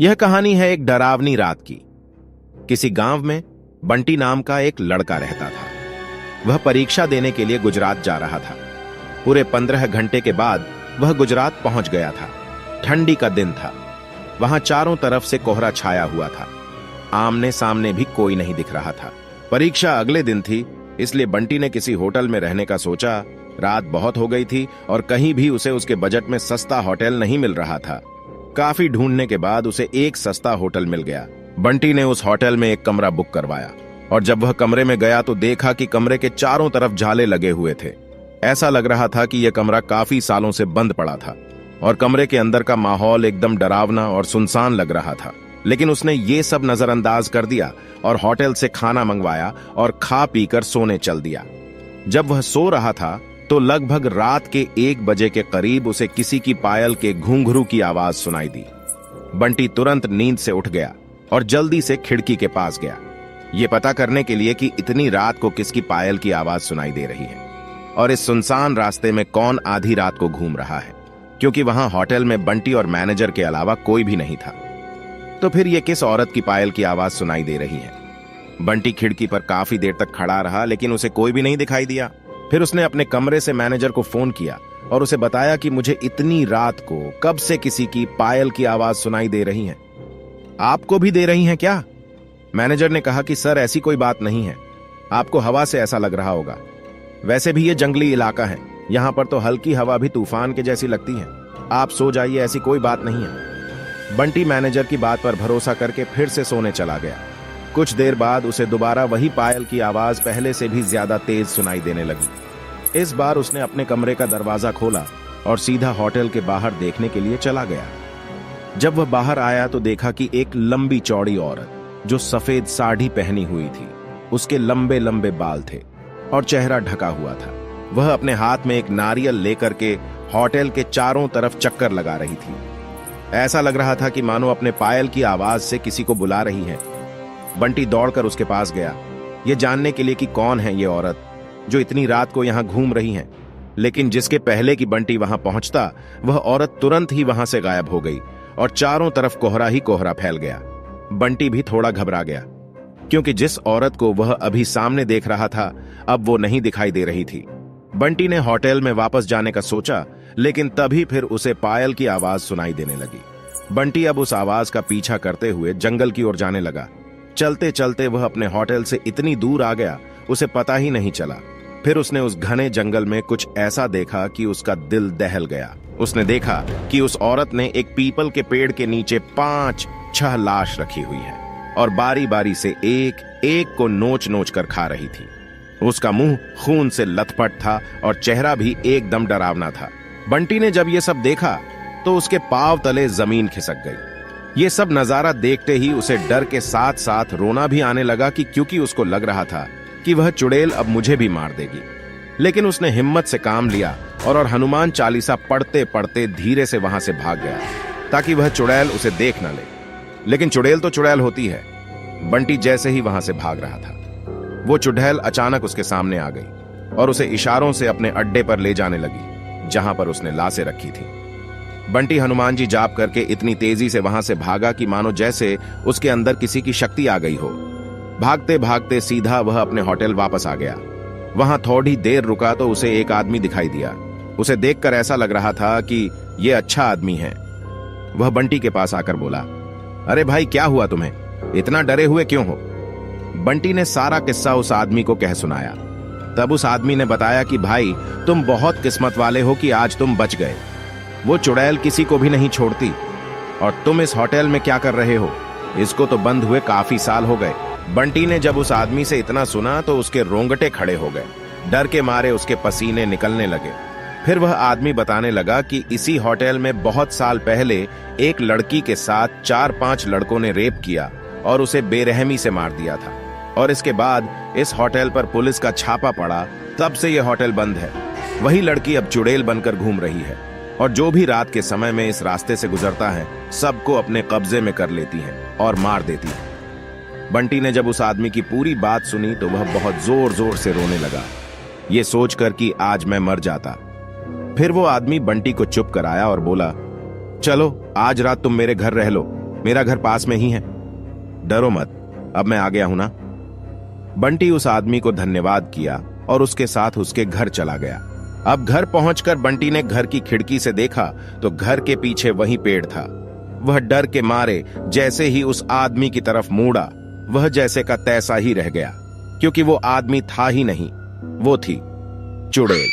यह कहानी है एक डरावनी रात की। किसी गांव में बंटी नाम का एक लड़का रहता था। वह परीक्षा देने के लिए गुजरात जा रहा था। पूरे 15 घंटे के बाद वह गुजरात पहुंच गया था। ठंडी का दिन था। वहां चारों तरफ से कोहरा छाया हुआ था। आमने सामने भी कोई नहीं दिख रहा था। परीक्षा अगले दिन थी, इसलिए बंटी ने किसी होटल में रहने का सोचा। रात बहुत हो गई थी और कहीं भी उसे उसके बजट में सस्ता होटल नहीं मिल रहा था। काफी ढूंढने के बाद उसे एक सस्ता होटल मिल गया। बंटी ने उस होटल में एक कमरा बुक करवाया और जब वह कमरे में गया तो देखा कि कमरे के चारों तरफ जाले लगे हुए थे। ऐसा लग रहा था कि यह कमरा काफी सालों से बंद पड़ा था और कमरे के अंदर का माहौल एकदम डरावना और सुनसान लग रहा था। लेकिन उसने ये सब नजरअंदाज कर दिया और होटल से खाना मंगवाया और खा पीकर सोने चल दिया। जब वह सो रहा था तो लगभग रात के 1 बजे के करीब उसे किसी की पायल के घुंघरू की आवाज सुनाई दी। बंटी तुरंत नींद से उठ गया और जल्दी से खिड़की के पास गया, ये पता करने के लिए कि इतनी रात को किसकी पायल की आवाज सुनाई दे रही है और इस सुनसान रास्ते में कौन आधी रात को घूम रहा है, क्योंकि वहां होटल में बंटी और मैनेजर के अलावा कोई भी नहीं था। तो फिर यह किस औरत की पायल की आवाज सुनाई दे रही है? बंटी खिड़की पर काफी देर तक खड़ा रहा, लेकिन उसे कोई भी नहीं दिखाई दिया। फिर उसने अपने कमरे से मैनेजर को फोन किया और उसे बताया कि मुझे इतनी रात को कब से किसी की पायल की आवाज सुनाई दे रही है। आपको भी दे रही हैं क्या? मैनेजर ने कहा कि सर ऐसी कोई बात नहीं है, आपको हवा से ऐसा लग रहा होगा। वैसे भी ये जंगली इलाका है, यहां पर तो हल्की हवा भी तूफान के जैसी लगती है। आप सो जाइए, ऐसी कोई बात नहीं है। बंटी मैनेजर की बात पर भरोसा करके फिर से सोने चला गया। कुछ देर बाद उसे दोबारा वही पायल की आवाज पहले से भी ज्यादा तेज सुनाई देने लगी। इस बार उसने अपने कमरे का दरवाजा खोला और सीधा होटल के बाहर देखने के लिए चला गया। जब वह बाहर आया तो देखा कि एक लंबी चौड़ी औरत जो सफेद साड़ी पहनी हुई थी, उसके लंबे लंबे बाल थे और चेहरा ढका हुआ था। वह अपने हाथ में एक नारियल लेकर के होटल के चारों तरफ चक्कर लगा रही थी। ऐसा लग रहा था कि मानो अपने पायल की आवाज से किसी को बुला रही है। बंटी दौड़कर उसके पास गया, ये जानने के लिए कि कौन है ये औरत जो इतनी रात को यहां घूम रही है। लेकिन जिसके पहले कि बंटी वहां पहुंचता, वह औरत तुरंत ही वहां से गायब हो गई और चारों तरफ कोहरा ही कोहरा फैल गया। बंटी भी थोड़ा घबरा गया, क्योंकि जिस औरत को वह अभी सामने देख रहा था, अब वो नहीं दिखाई दे रही थी। बंटी ने होटल में वापस जाने का सोचा, लेकिन तभी फिर उसे पायल की आवाज सुनाई देने लगी। बंटी अब उस आवाज का पीछा करते हुए जंगल की ओर जाने लगा। चलते चलते वह अपने होटल से इतनी दूर आ गया, उसे पता ही नहीं चला। फिर उसने उस घने जंगल में कुछ ऐसा देखा कि उसका दिल दहल गया। उसने देखा कि उस औरत ने एक पीपल के पेड़ के नीचे 5-6 लाश रखी हुई है और बारी बारी से एक एक को नोच नोच कर खा रही थी। उसका मुंह खून से लथपथ था और चेहरा भी एकदम डरावना था। बंटी ने जब यह सब देखा तो उसके पांव तले जमीन खिसक गई। ये सब नजारा देखते ही उसे डर के साथ साथ रोना भी आने लगा, क्योंकि उसको लग रहा था कि वह चुड़ैल अब मुझे भी मार देगी। लेकिन उसने हिम्मत से काम लिया और हनुमान चालीसा पढ़ते पढ़ते धीरे से वहां से भाग गया, ताकि वह चुड़ैल उसे देख न ले। लेकिन चुड़ैल तो चुड़ैल होती है। बंटी जैसे ही वहां से भाग रहा था, वो चुड़ैल अचानक उसके सामने आ गई और उसे इशारों से अपने अड्डे पर ले जाने लगी, जहां पर उसने लाशें रखी थी। बंटी हनुमान जी जाप करके इतनी तेजी से वहां से भागा कि मानो जैसे उसके अंदर किसी की शक्ति आ गई हो। भागते भागते सीधा वह अपने होटल वापस आ गया। वहां थोड़ी देर रुका तो उसे एक आदमी दिखाई दिया। उसे देखकर ऐसा लग रहा था कि यह अच्छा आदमी है। वह बंटी के पास आकर बोला, अरे भाई, क्या हुआ तुम्हें? इतना डरे हुए क्यों हो? बंटी ने सारा किस्सा उस आदमी को कह सुनाया। तब उस आदमी ने बताया कि भाई, तुम बहुत किस्मत वाले हो कि आज तुम बच गए। वो चुड़ैल किसी को भी नहीं छोड़ती। और तुम इस होटल में क्या कर रहे हो? इसको तो बंद हुए काफी साल हो गए। बंटी ने जब उस आदमी से इतना सुना तो उसके रोंगटे खड़े हो गए। डर के मारे उसके पसीने निकलने लगे। फिर वह आदमी बताने लगा कि इसी होटल में बहुत साल पहले एक लड़की के साथ 4-5 लड़कों ने रेप किया और उसे बेरहमी से मार दिया था। और इसके बाद इस होटल पर पुलिस का छापा पड़ा, तब से यह होटल बंद है। वही लड़की अब चुड़ैल बनकर घूम रही है और जो भी रात के समय में इस रास्ते से गुजरता है, सबको अपने कब्जे में कर लेती है और मार देती है। बंटी ने जब उस आदमी की पूरी बात सुनी तो वह बहुत जोर जोर से रोने लगा, ये सोचकर कि आज मैं मर जाता। फिर वो आदमी बंटी को चुप कराया और बोला, चलो आज रात तुम मेरे घर रह लो, मेरा घर पास में ही है, डरो मत, अब मैं आ गया हूं ना। बंटी उस आदमी को धन्यवाद किया और उसके साथ उसके घर चला गया। अब घर पहुंचकर बंटी ने घर की खिड़की से देखा तो घर के पीछे वही पेड़ था। वह डर के मारे जैसे ही उस आदमी की तरफ मुड़ा, वह जैसे का तैसा ही रह गया, क्योंकि वो आदमी था ही नहीं, वो थी चुड़ैल।